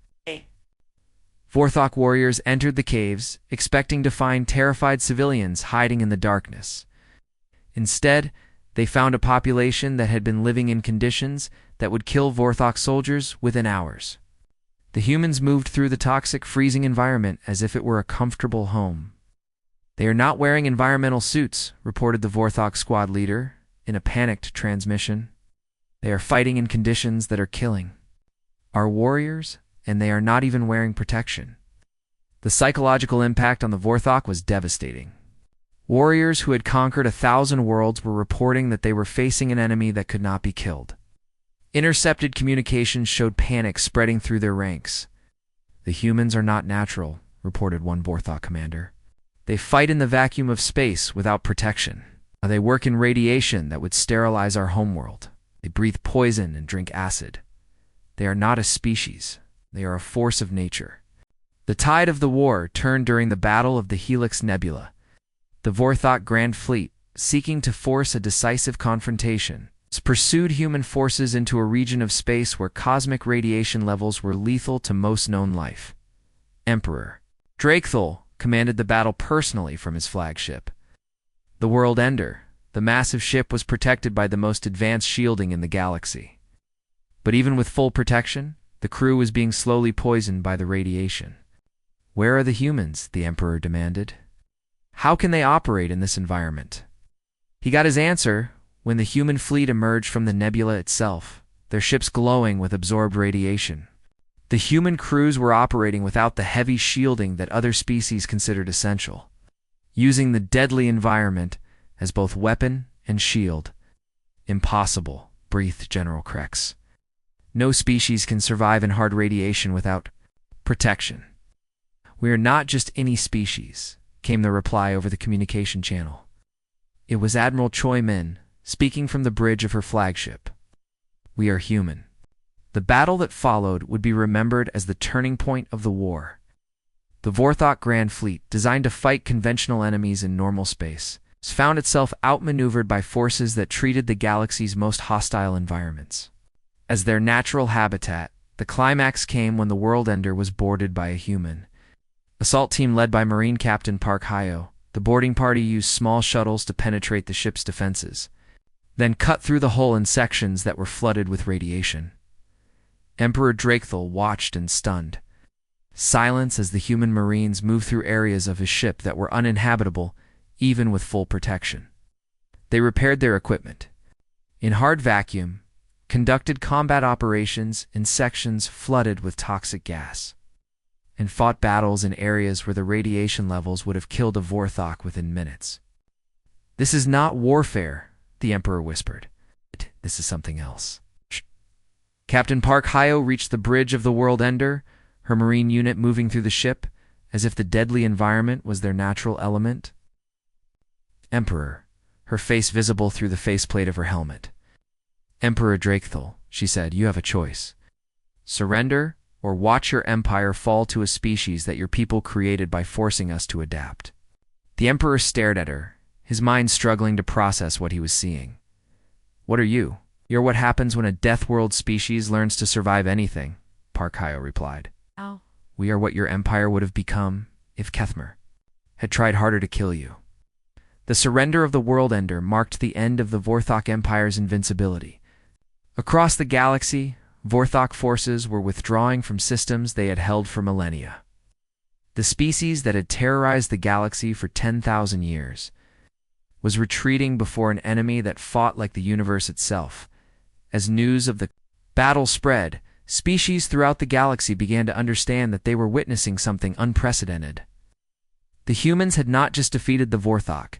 Vorthok warriors entered the caves, expecting to find terrified civilians hiding in the darkness. Instead, they found a population that had been living in conditions that would kill Vorthok soldiers within hours. The humans moved through the toxic, freezing environment as if it were a comfortable home. They are not wearing environmental suits, reported the Vorthok squad leader in a panicked transmission. They are fighting in conditions that are killing our warriors, and they are not even wearing protection. The psychological impact on the Vorthok was devastating. Warriors who had conquered 1,000 worlds were reporting that they were facing an enemy that could not be killed. Intercepted communications showed panic spreading through their ranks. The humans are not natural, reported one Vorthok commander. They fight in the vacuum of space without protection. They work in radiation that would sterilize our homeworld. They breathe poison and drink acid. They are not a species. They are a force of nature. The tide of the war turned during the Battle of the Helix Nebula. The Vorthok Grand Fleet, seeking to force a decisive confrontation, pursued human forces into a region of space where cosmic radiation levels were lethal to most known life. Emperor Deathworld commanded the battle personally from his flagship. The World Ender, the massive ship, was protected by the most advanced shielding in the galaxy. But even with full protection, the crew was being slowly poisoned by the radiation. Where are the humans? The Emperor demanded. How can they operate in this environment? He got his answer when the human fleet emerged from the nebula itself, their ships glowing with absorbed radiation. The human crews were operating without the heavy shielding that other species considered essential, using the deadly environment as both weapon and shield. Impossible, breathed General Krex. No species can survive in hard radiation without protection. We are not just any species, came the reply over the communication channel. It was Admiral Choi Min, speaking from the bridge of her flagship. We are human. The battle that followed would be remembered as the turning point of the war. The Vorthok Grand Fleet, designed to fight conventional enemies in normal space, found itself outmaneuvered by forces that treated the galaxy's most hostile environments as their natural habitat. The climax came when the World Ender was boarded by a human assault team led by Marine Captain Park Hyo. The boarding party used small shuttles to penetrate the ship's defenses, then cut through the hull in sections that were flooded with radiation. Emperor Deathworld watched in stunned silence as the human marines moved through areas of his ship that were uninhabitable, even with full protection. They repaired their equipment in hard vacuum, conducted combat operations in sections flooded with toxic gas, and fought battles in areas where the radiation levels would have killed a Vorthok within minutes. This is not warfare, the Emperor whispered. This is something else. Captain Park Hyo reached the bridge of the World Ender, her marine unit moving through the ship, as if the deadly environment was their natural element. Emperor, her face visible through the faceplate of her helmet. Emperor Deathworld, she said, you have a choice. Surrender, or watch your empire fall to a species that your people created by forcing us to adapt. The Emperor stared at her, his mind struggling to process what he was seeing. What are you? You're what happens when a Deathworld species learns to survive anything, Park Hyo replied. Oh. We are what your empire would have become if Kethmer had tried harder to kill you. The surrender of the World Ender marked the end of the Vorthok Empire's invincibility. Across the galaxy, Vorthok forces were withdrawing from systems they had held for millennia. The species that had terrorized the galaxy for 10,000 years was retreating before an enemy that fought like the universe itself. As news of the battle spread, species throughout the galaxy began to understand that they were witnessing something unprecedented. The humans had not just defeated the Vorthok.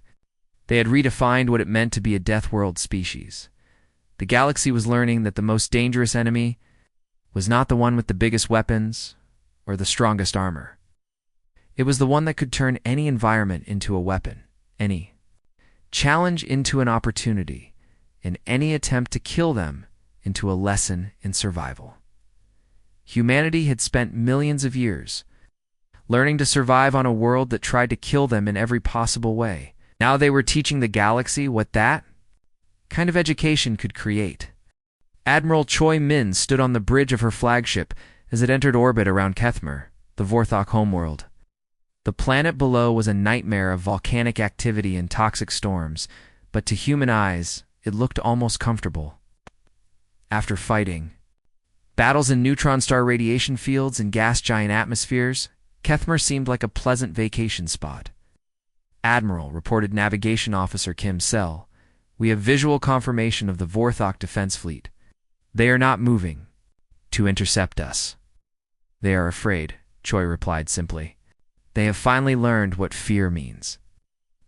They had redefined what it meant to be a Deathworld species. The galaxy was learning that the most dangerous enemy was not the one with the biggest weapons or the strongest armor. It was the one that could turn any environment into a weapon. challenge into an opportunity, and any attempt to kill them into a lesson in survival. Humanity had spent millions of years learning to survive on a world that tried to kill them in every possible way. Now they were teaching the galaxy what that kind of education could create. Admiral Choi Min stood on the bridge of her flagship as it entered orbit around Kethmer, the Vorthok homeworld. The planet below was a nightmare of volcanic activity and toxic storms, but to human eyes, it looked almost comfortable. After fighting battles in neutron star radiation fields and gas giant atmospheres, Kethmer seemed like a pleasant vacation spot. "Admiral," reported Navigation Officer Kim Sell, "we have visual confirmation of the Vorthok defense fleet. They are not moving to intercept us." "They are afraid," Choi replied simply. "They have finally learned what fear means."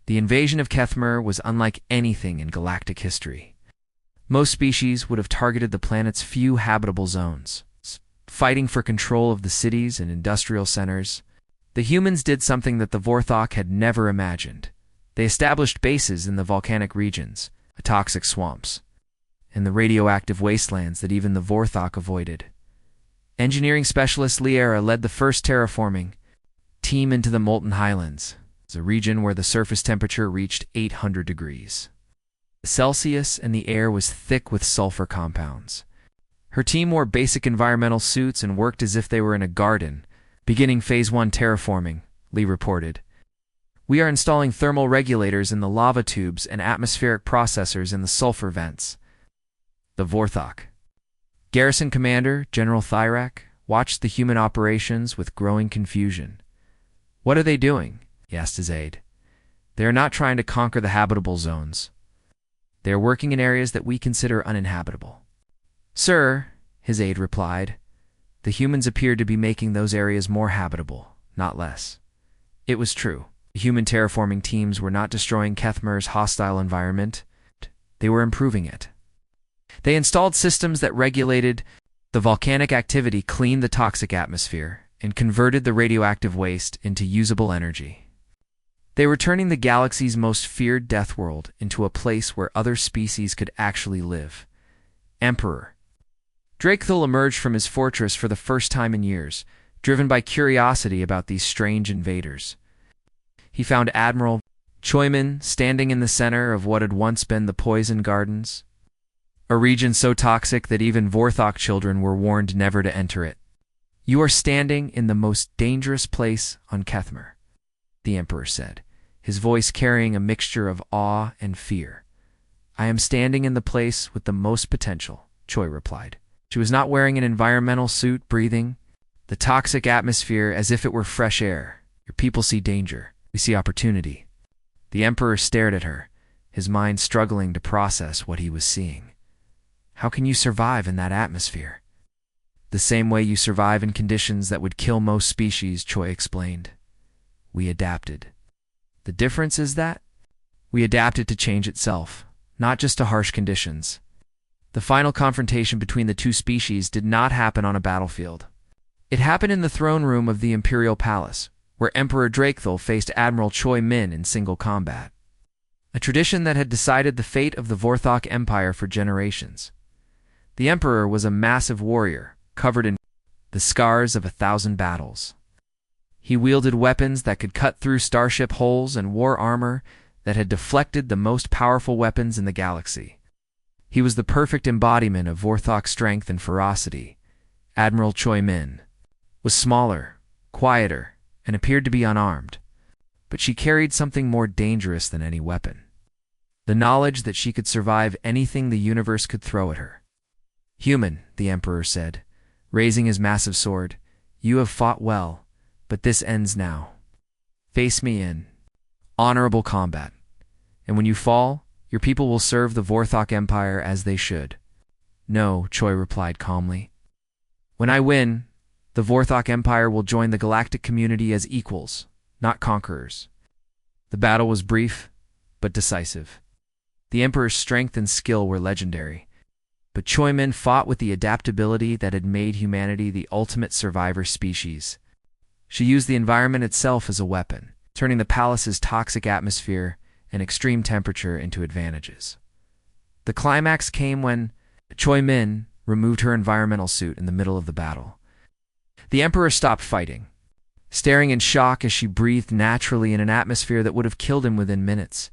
The invasion of Kethmer was unlike anything in galactic history. Most species would have targeted the planet's few habitable zones, fighting for control of the cities and industrial centers. The humans did something that the Vorthok had never imagined. They established bases in the volcanic regions, the toxic swamps, and the radioactive wastelands that even the Vorthok avoided. Engineering specialist Liera led the first terraforming team into the Molten Highlands, a region where the surface temperature reached 800 degrees Celsius and the air was thick with sulfur compounds. Her team wore basic environmental suits and worked as if they were in a garden. "Beginning Phase 1 terraforming," Lee reported. "We are installing thermal regulators in the lava tubes and atmospheric processors in the sulfur vents." The Vorthok Garrison Commander, General Thyrak, watched the human operations with growing confusion. "What are they doing?" he asked his aide. "They are not trying to conquer the habitable zones. They are working in areas that we consider uninhabitable." "Sir," his aide replied, "the humans appeared to be making those areas more habitable, not less." It was true. The human terraforming teams were not destroying Kethmer's hostile environment. They were improving it. They installed systems that regulated the volcanic activity, cleaned the toxic atmosphere, and converted the radioactive waste into usable energy. They were turning the galaxy's most feared Deathworld into a place where other species could actually live. Emperor Drakethul emerged from his fortress for the first time in years, driven by curiosity about these strange invaders. He found Admiral Choi Min standing in the center of what had once been the Poison Gardens, a region so toxic that even Vorthok children were warned never to enter it. "You are standing in the most dangerous place on Kethmer," the Emperor said, his voice carrying a mixture of awe and fear. "I am standing in the place with the most potential," Choi replied. She was not wearing an environmental suit, breathing the toxic atmosphere as if it were fresh air. "Your people see danger. We see opportunity." The Emperor stared at her, his mind struggling to process what he was seeing. "How can you survive in that atmosphere?" "The same way you survive in conditions that would kill most species," Choi explained. "We adapted. The difference is that we adapted to change itself, not just to harsh conditions." The final confrontation between the two species did not happen on a battlefield. It happened in the throne room of the Imperial Palace, where Emperor Drakethul faced Admiral Choi Min in single combat, a tradition that had decided the fate of the Vorthok Empire for generations. The Emperor was a massive warrior, covered in the scars of 1,000 battles. He wielded weapons that could cut through starship holes and wore armor that had deflected the most powerful weapons in the galaxy. He was the perfect embodiment of Vorthok strength and ferocity. Admiral Choi Min was smaller, quieter, and appeared to be unarmed, but she carried something more dangerous than any weapon: the knowledge that she could survive anything the universe could throw at her. "Human," the Emperor said, raising his massive sword, "you have fought well, but this ends now. Face me in honorable combat, and when you fall, your people will serve the Vorthok Empire as they should." "No," Choi replied calmly. "When I win, the Vorthok Empire will join the galactic community as equals, not conquerors." The battle was brief, but decisive. The Emperor's strength and skill were legendary, but Choi Min fought with the adaptability that had made humanity the ultimate survivor species. She used the environment itself as a weapon, turning the palace's toxic atmosphere and extreme temperature into advantages. The climax came when Choi Min removed her environmental suit in the middle of the battle. The Emperor stopped fighting, staring in shock as she breathed naturally in an atmosphere that would have killed him within minutes.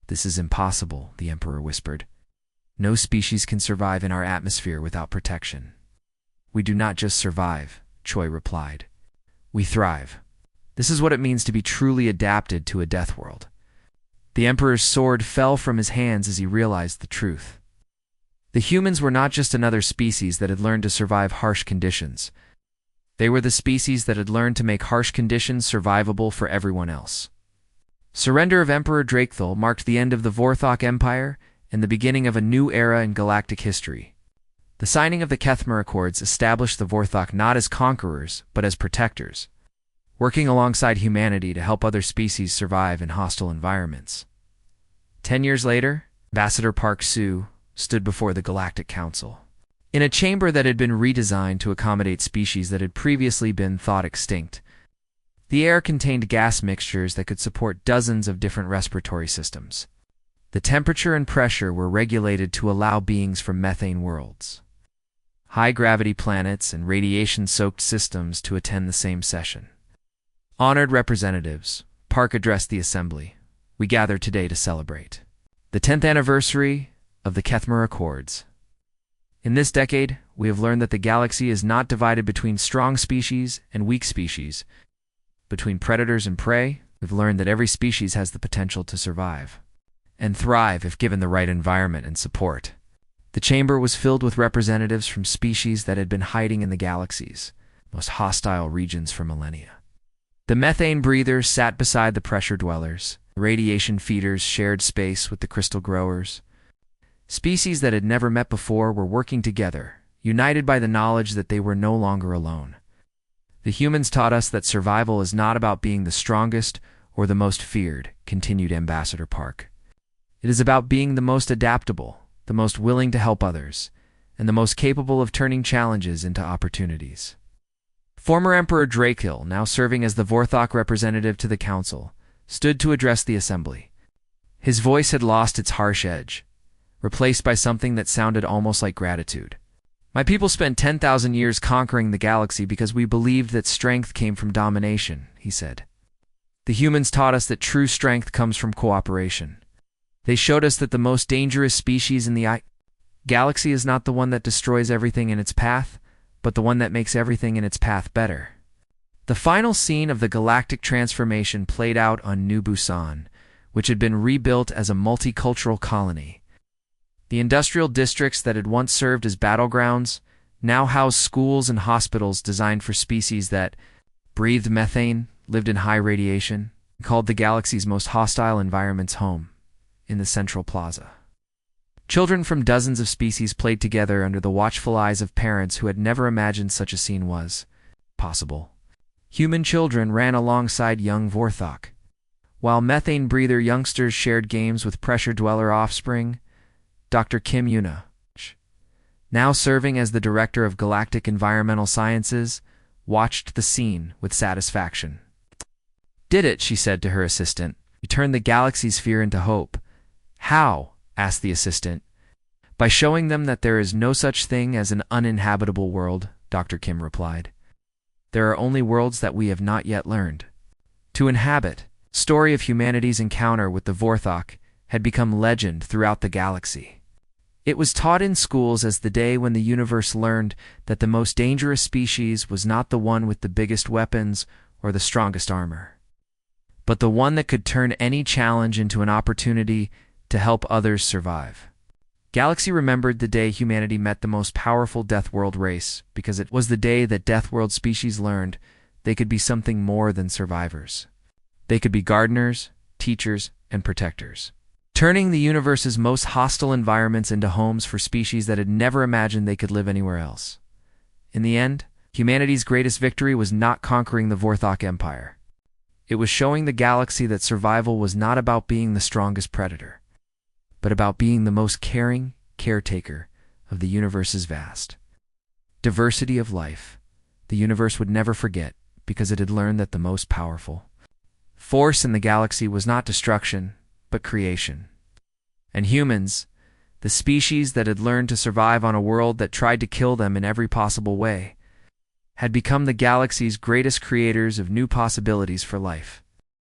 "This is impossible," the Emperor whispered. "No species can survive in our atmosphere without protection." "We do not just survive," Choi replied. "We thrive. This is what it means to be truly adapted to a death world." The Emperor's sword fell from his hands as he realized the truth. The humans were not just another species that had learned to survive harsh conditions. They were the species that had learned to make harsh conditions survivable for everyone else. Surrender of Emperor Drakethul marked the end of the Vorthok Empire and the beginning of a new era in galactic history. The signing of the Kethmer Accords established the Vorthok not as conquerors, but as protectors, working alongside humanity to help other species survive in hostile environments. 10 years later, Ambassador Park Sue stood before the Galactic Council, in a chamber that had been redesigned to accommodate species that had previously been thought extinct. The air contained gas mixtures that could support dozens of different respiratory systems. The temperature and pressure were regulated to allow beings from methane worlds, high-gravity planets, and radiation-soaked systems to attend the same session. Honored representatives, Park addressed the assembly. "We gather today to celebrate the 10th anniversary of the Kethmer Accords. In this decade, we have learned that the galaxy is not divided between strong species and weak species. Between predators and prey, we've learned that every species has the potential to survive and thrive if given the right environment and support." The chamber was filled with representatives from species that had been hiding in the galaxy's most hostile regions for millennia. The methane breathers sat beside the pressure dwellers. The radiation feeders shared space with the crystal growers. Species that had never met before were working together, united by the knowledge that they were no longer alone. "The humans taught us that survival is not about being the strongest or the most feared," continued Ambassador Park. "It is about being the most adaptable, the most willing to help others, and the most capable of turning challenges into opportunities." Former Emperor Drakethul, now serving as the Vorthok representative to the Council, stood to address the assembly. His voice had lost its harsh edge, replaced by something that sounded almost like gratitude. "My people spent 10,000 years conquering the galaxy because we believed that strength came from domination," he said. "The humans taught us that true strength comes from cooperation. They showed us that the most dangerous species in the galaxy is not the one that destroys everything in its path, but the one that makes everything in its path better." The final scene of the galactic transformation played out on New Busan, which had been rebuilt as a multicultural colony. The industrial districts that had once served as battlegrounds now housed schools and hospitals designed for species that breathed methane, lived in high radiation, and called the galaxy's most hostile environments home, in the central plaza. Children from dozens of species played together under the watchful eyes of parents who had never imagined such a scene was possible. Human children ran alongside young Vorthok, while methane breather youngsters shared games with pressure dweller offspring. Dr. Kim Yuna, now serving as the Director of Galactic Environmental Sciences, watched the scene with satisfaction. "Did it," she said to her assistant. "You turned the galaxy's fear into hope." "How?" asked the assistant. "By showing them that there is no such thing as an uninhabitable world," Dr. Kim replied. "There are only worlds that we have not yet learned to inhabit." The story of humanity's encounter with the Vorthok had become legend throughout the galaxy. It was taught in schools as the day when the universe learned that the most dangerous species was not the one with the biggest weapons or the strongest armor, but the one that could turn any challenge into an opportunity to help others survive. Galaxy remembered the day humanity met the most powerful Deathworld race because it was the day that Deathworld species learned they could be something more than survivors. They could be gardeners, teachers, and protectors, turning the universe's most hostile environments into homes for species that had never imagined they could live anywhere else. In the end, humanity's greatest victory was not conquering the Vorthok Empire. It was showing the galaxy that survival was not about being the strongest predator, but about being the most caring caretaker of the universe's vast diversity of life. The universe would never forget because it had learned that the most powerful force in the galaxy was not destruction, but creation. And humans, the species that had learned to survive on a world that tried to kill them in every possible way, had become the galaxy's greatest creators of new possibilities for life.